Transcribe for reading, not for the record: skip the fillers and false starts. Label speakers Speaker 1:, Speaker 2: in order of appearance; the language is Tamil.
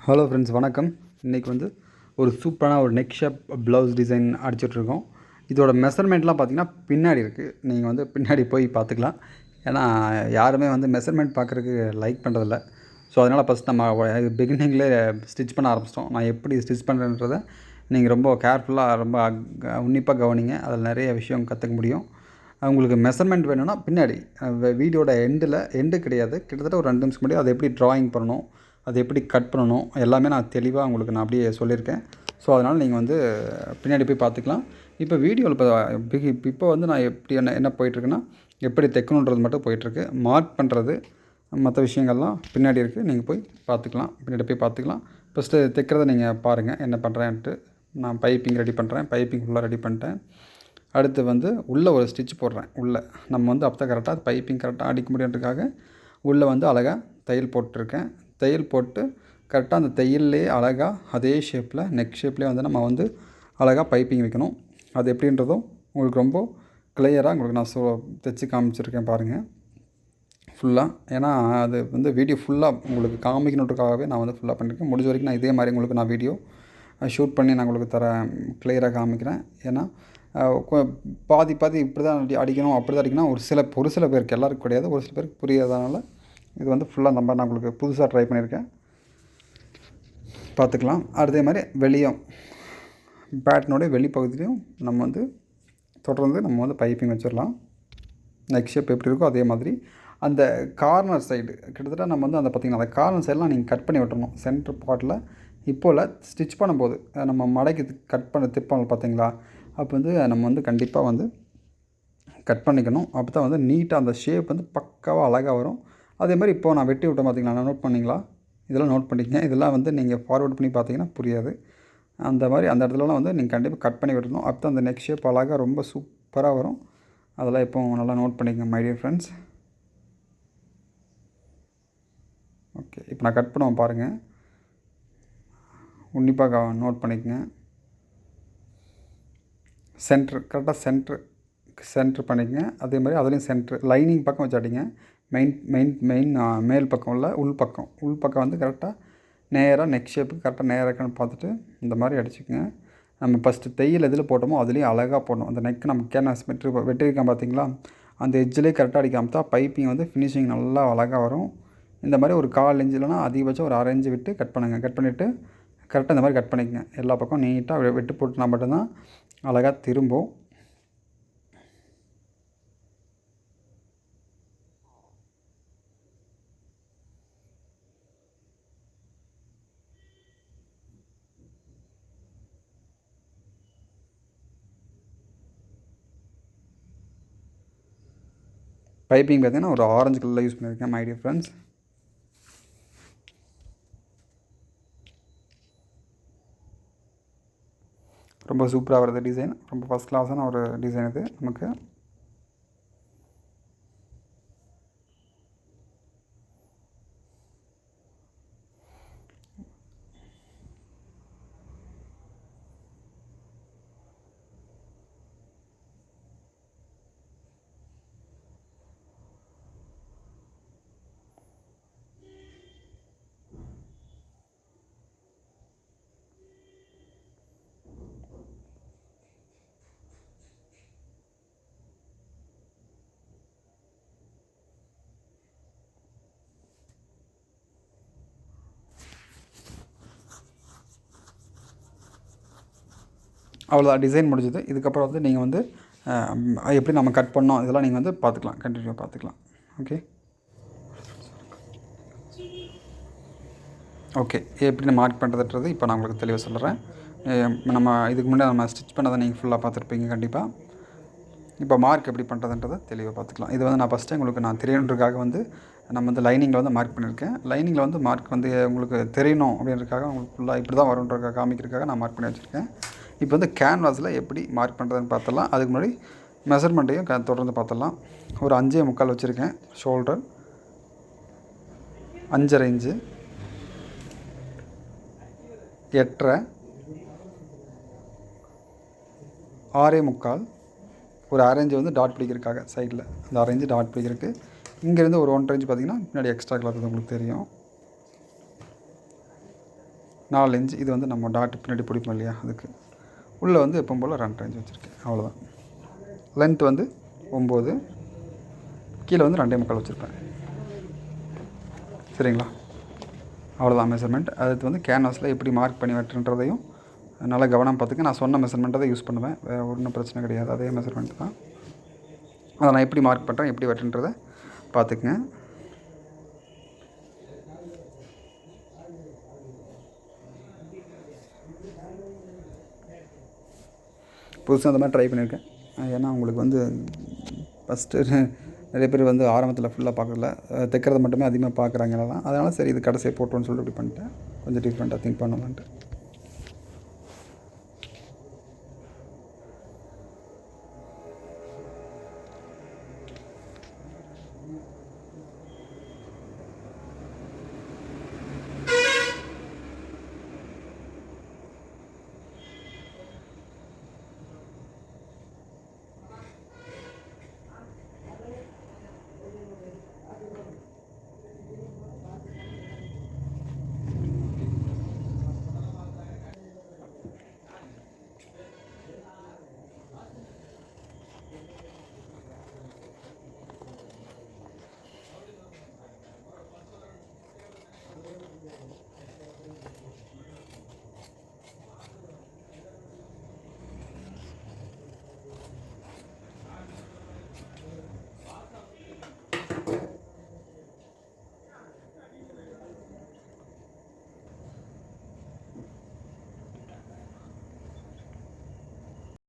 Speaker 1: ஹலோ ஃப்ரெண்ட்ஸ், வணக்கம். இன்றைக்கி வந்து ஒரு சூப்பரான ஒரு நெக் ஷேப் ப்ளவுஸ் டிசைன் அடிச்சிட்ருக்கோம். இதோட மெஷர்மெண்ட்லாம் பார்த்திங்கன்னா பின்னாடி இருக்குது. நீங்கள் வந்து பின்னாடி போய் பார்த்துக்கலாம். ஏன்னா யாருமே வந்து மெஷர்மெண்ட் பார்க்குறதுக்கு லைக் பண்ணுறதில்ல. ஸோ அதனால் ஃபஸ்ட் நம்ம பிகினிங்லேயே ஸ்டிச் பண்ண ஆரம்பிச்சிட்டோம். நான் எப்படி ஸ்டிச் பண்ணுறேன்றதை நீங்கள் ரொம்ப கேர்ஃபுல்லாக ரொம்ப உன்னிப்பாக கவனிங்க. அதில் நிறைய விஷயம் கற்றுக்க முடியும். உங்களுக்கு மெஷர்மெண்ட் வேணும்னா பின்னாடி வீடியோட எண்டு கிடையாது, கிட்டத்தட்ட ஒரு 2 நிமிஷம் முன்னாடி அதை எப்படி ட்ராயிங் பண்ணணும், அது எப்படி கட் பண்ணணும், எல்லாமே நான் தெளிவாக உங்களுக்கு நான் அப்படியே சொல்லியிருக்கேன். ஸோ அதனால் நீங்கள் வந்து பின்னாடி போய் பார்த்துக்கலாம். இப்போ வீடியோவில் இப்போ வந்து நான் எப்படி என்ன போயிட்டுருக்குன்னா, எப்படி தைக்கணுன்றது மட்டும் போயிட்டுருக்கு. மார்க் பண்ணுறது மற்ற விஷயங்கள்லாம் பின்னாடி இருக்குது. நீங்கள் போய் பார்த்துக்கலாம், பின்னாடி போய் பார்த்துக்கலாம். ஃபஸ்ட்டு தைக்கிறத நீங்கள் பாருங்கள் என்ன பண்ணுறேன்ட்டு. நான் பைப்பிங் ரெடி பண்ணுறேன். பைப்பிங் ஃபுல்லாக ரெடி பண்ணிட்டேன். அடுத்து வந்து உள்ளே ஒரு ஸ்டிச் போடுறேன். உள்ளே நம்ம வந்து அப்போ தான் கரெக்டாக பைப்பிங் கரெக்டாக அடிக்க முடியுன்றதுக்காக உள்ளே வந்து அழகாக தையல் போட்டிருக்கேன். தையல் போட்டு கரெக்டாக அந்த தையல்லே அழகாக அதே ஷேப்பில் நெக் ஷேப்லேயே வந்து நம்ம வந்து அழகாக பைப்பிங் வைக்கணும். அது எப்படின்றதும் உங்களுக்கு ரொம்ப கிளியராக உங்களுக்கு நான் தைச்சி காமிச்சிருக்கேன் பாருங்கள் ஃபுல்லாக. ஏன்னா அது வந்து வீடியோ ஃபுல்லாக உங்களுக்கு காமிக்கணுன்றதுக்காகவே நான் வந்து ஃபுல்லாக பண்ணியிருக்கேன். முடிஞ்ச வரைக்கும் நான் இதே மாதிரி உங்களுக்கு நான் வீடியோ ஷூட் பண்ணி நான் உங்களுக்கு கிளியராக காமிக்கிறேன். ஏன்னா பாதி இப்படி தான் அடிக்கணும் அப்படி தான் அடிக்கணும் ஒரு சில பேருக்கு, எல்லாருக்கும் கிடையாது, ஒரு சில பேருக்கு புரியாதனால இது வந்து ஃபுல்லாக நான் உங்களுக்கு புதுசாக ட்ரை பண்ணியிருக்கேன். பார்த்துக்கலாம். அதே மாதிரி வெளியும் பேட்டினுடைய வெளிப்பகுதியிலையும் நம்ம வந்து தொடர்ந்து நம்ம வந்து பைப்பிங் வச்சிடலாம். நெக் ஷேப் எப்படி இருக்கோ அதே மாதிரி அந்த கார்னர் சைடு கிட்டத்தட்ட நம்ம வந்து அந்த பார்த்திங்கன்னா அந்த கார்னர் சைடெலாம் நீங்கள் கட் பண்ணி விட்டுறணும். சென்டர் பார்ட்டில் இப்போல ஸ்டிச் பண்ணும்போது நம்ம மடைக்கு கட் பண்ண திப்போம் பார்த்தீங்களா, அப்போ வந்து நம்ம வந்து கண்டிப்பாக வந்து கட் பண்ணிக்கணும். அப்போ தான் வந்து நீட்டாக அந்த ஷேப் வந்து பக்காவாக அழகாக வரும். அதே மாதிரி இப்போது நான் வெட்டி விட்டேன் பார்த்தீங்களா, நான் நோட் பண்ணிங்களா, இதெல்லாம் நோட் பண்ணிக்கங்க. இதெல்லாம் வந்து நீங்கள் ஃபார்வர்ட் பண்ணி பார்த்தீங்கன்னா புரியாது. அந்த மாதிரி அந்த இடத்துலலாம் வந்து நீங்கள் கண்டிப்பாக கட் பண்ணி விடணும். அப்போ தான் அந்த நெக் ஷேப் அழகாக ரொம்ப சூப்பராக வரும். அதெல்லாம் இப்போ நல்லா நோட் பண்ணிக்கங்க மை டியர் ஃப்ரெண்ட்ஸ். ஓகே, இப்போ நான் கட் பண்ணுவேன் பாருங்கள், உன்னிப்பாக நோட் பண்ணிக்கங்க. கரெக்டாக சென்ட்ரு பண்ணிக்கங்க. அதே மாதிரி அதுலேயும் சென்ட்ரு லைனிங் பக்கம் வச்சு அடிங்க. மெயின் மேல் பக்கம் உள்ள உள் பக்கம் வந்து கரெக்டாக நேராக நெக் ஷேப்புக்கு கரெக்டாக நேராக இருக்கான்னு பார்த்துட்டு இந்த மாதிரி அடிச்சுக்கோங்க. நம்ம ஃபஸ்ட்டு தையல் எதில் போட்டோமோ அதுலேயும் அழகாக போடணும். அந்த நெக் நம்ம கேன்வாஸ் வெட்டியிருக்கோம் பார்த்தீங்களா, அந்த எட்ஜ்லேயே கரெக்டாக அடிக்காமல் தான் பைப்பிங் வந்து ஃபினிஷிங் நல்லா அழகாக வரும். இந்த மாதிரி ஒரு 1/4 இன்ச் இல்லைனா அதிகபட்சம் ஒரு 1/2 இன்ச் விட்டு கட் பண்ணுங்கள். கட் பண்ணிவிட்டு கரெக்டாக இந்த மாதிரி கட் பண்ணிக்கங்க. எல்லா பக்கம் நீட்டாக வெட்டு போட்டுனா மட்டும்தான் அழகாக திரும்பும். பைப்பிங் பார்த்தீங்கன்னா ஒரு ஆரஞ்சு கலரில் யூஸ் பண்ணியிருக்கேன் மை டியர் ஃப்ரெண்ட்ஸ். ரொம்ப சூப்பராக வருது டிசைன். ரொம்ப ஃபஸ்ட் கிளாஸான ஒரு டிசைன் இது நமக்கு. அவ்வளோதான், டிசைன் முடிஞ்சது. இதுக்கப்புறம் வந்து நீங்கள் வந்து எப்படி நம்ம கட் பண்ணோம் இதெல்லாம் நீங்கள் வந்து பார்த்துக்கலாம், கண்டினியூவாக பார்த்துக்கலாம். ஓகே, எப்படி நான் மார்க் பண்ணுறதுன்றது இப்போ நான் உங்களுக்கு தெளிவாக சொல்கிறேன். நம்ம இதுக்கு முன்னாடி நம்ம ஸ்டிச் பண்ணதை நீங்கள் ஃபுல்லாக பார்த்துருப்பீங்க கண்டிப்பாக. இப்போ மார்க் எப்படி பண்ணுறதுன்றதை தெளிவாக பார்த்துக்கலாம். இது வந்து நான் ஃபஸ்ட்டு உங்களுக்கு நான் தெரியணுன்றதுக்காக வந்து நம்ம வந்து லைனிங்கில் வந்து மார்க் பண்ணியிருக்கேன். லைனிங்கில் வந்து மார்க் வந்து உங்களுக்கு தெரியணும் அப்படின்றதுக்காக உங்களுக்கு ஃபுல்லாக இப்படி தான் வரும்ன்றதுக்காக காமிக்கிறதுக்காக நான் மார்க் பண்ணி வச்சுருக்கேன். இப்போ வந்து கேன்வாஸில் எப்படி மார்க் பண்ணுறதுன்னு பார்த்துடலாம். அதுக்கு முன்னாடி மெஷர்மெண்ட்டையும் தொடர்ந்து பார்த்துடலாம். ஒரு 5.25 வச்சுருக்கேன். ஷோல்டர் 5.5 இன்ச்சு, 8.5, 6.25, ஒரு 1/2 இன்ச்சு வந்து டாட் பிடிக்கிறதுக்காக சைடில் அந்த 1/2 இன்ச்சு டாட் பிடிக்கிறதுக்கு. இங்கேருந்து ஒரு 1.5 இன்ச்சு பார்த்திங்கன்னா பின்னாடி எக்ஸ்ட்ரா கிளாத் உங்களுக்கு தெரியும். 4 இன்ச். இது வந்து நம்ம டாட் பின்னாடி பிடிப்போம் இல்லையா, அதுக்கு உள்ளே வந்து எப்பவும் போல் 2.5 இன்ச் வச்சுருக்கேன். அவ்வளோதான். லென்த் வந்து 9, கீழே வந்து 2.25 வச்சுருப்பேன். சரிங்களா? அவ்வளோதான் மெஷர்மெண்ட். அது வந்து கேன்வாஸில் எப்படி மார்க் பண்ணி வெட்டுன்றதையும் நல்லா கவனம் பார்த்துக்க. நான் சொன்ன மெஷர்மெண்ட்டை தான் யூஸ் பண்ணுவேன், வேறு ஒன்றும் பிரச்சனை கிடையாது. அதே மெஷர்மெண்ட் தான். அதை நான் எப்படி மார்க் பண்ணுறேன், எப்படி வெட்டுன்றதை பார்த்துக்குங்க. புதுசாக அந்த மாதிரி ட்ரை பண்ணியிருக்கேன். ஏன்னா உங்களுக்கு வந்து ஃபஸ்ட்டு நிறைய பேர் வந்து ஆரம்பத்தில் ஃபுல்லாக பார்க்கல, தைக்கிறத மட்டுமே அதிகமாக பார்க்குறாங்க தான். அதனால் சரி இது கடைசியாக போட்டோன்னு சொல்லிட்டு இப்படி பண்ணிட்டேன். கொஞ்சம் டிஃப்ரெண்ட்டாக திங்க் பண்ணலான்ட்டு.